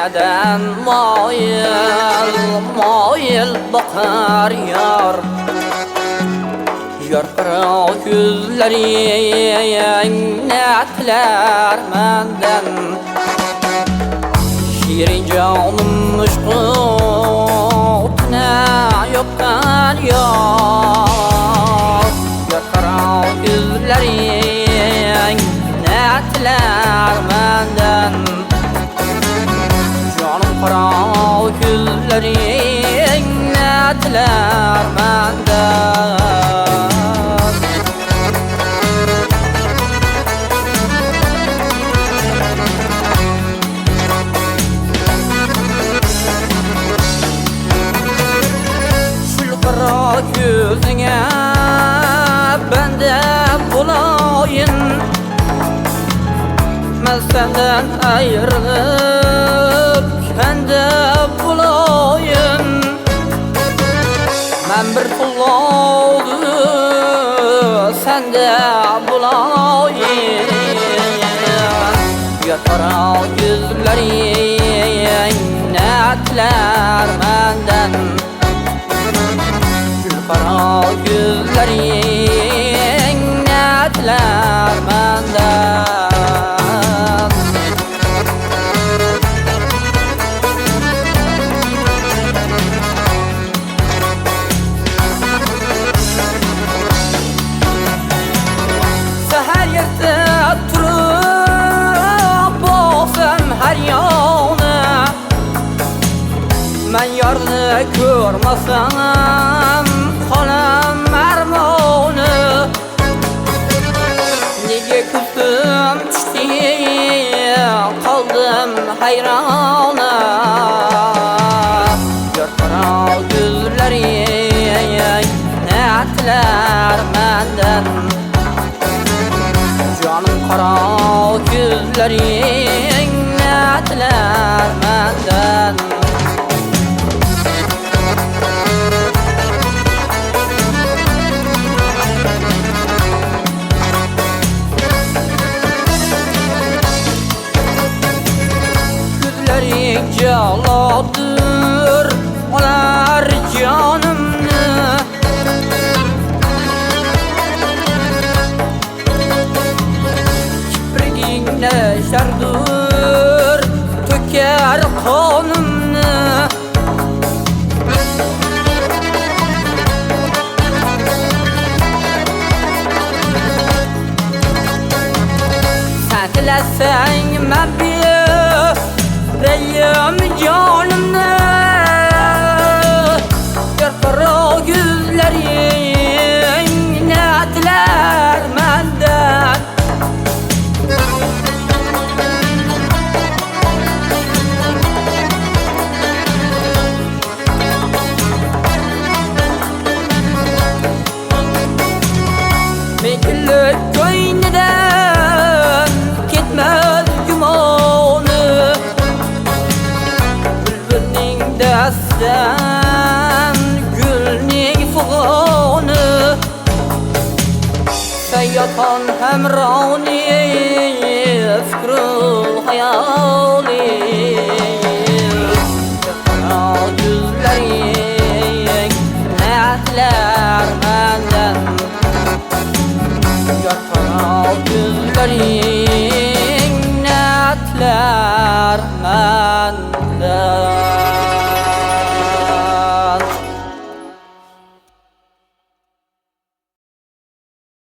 neden moyil bakar yar Yarqıra yüzlerin netler menden Şirin canım aşkına yoktan yar Yarqıra yüzlerin netler menden Canım qara yüzlerin netler menden Yüzüne bende bulayın Ben senden ayrılıp kendi bulayın Ben bir kulağdı sende bulayın Yatara yüzlerin netler menden Qara yüzlerin netler menden Seher yerde turup boğsam her yana Men yarını görmasam Xolam armoni Nega ko'zim tushdi qoldim hayrona Yarqara yüzlerin netler menden Canım qara yüzlerin netler menden Caladır olar canımni Kiprigingde şardır töker qonimni Sen tilasang men Reyim canımni Yarqıra yüzlerin netler menden Mekillik koyniden ketmez gumoni Sen gülning fig'oni Sayyatan hamroni fikrul hayali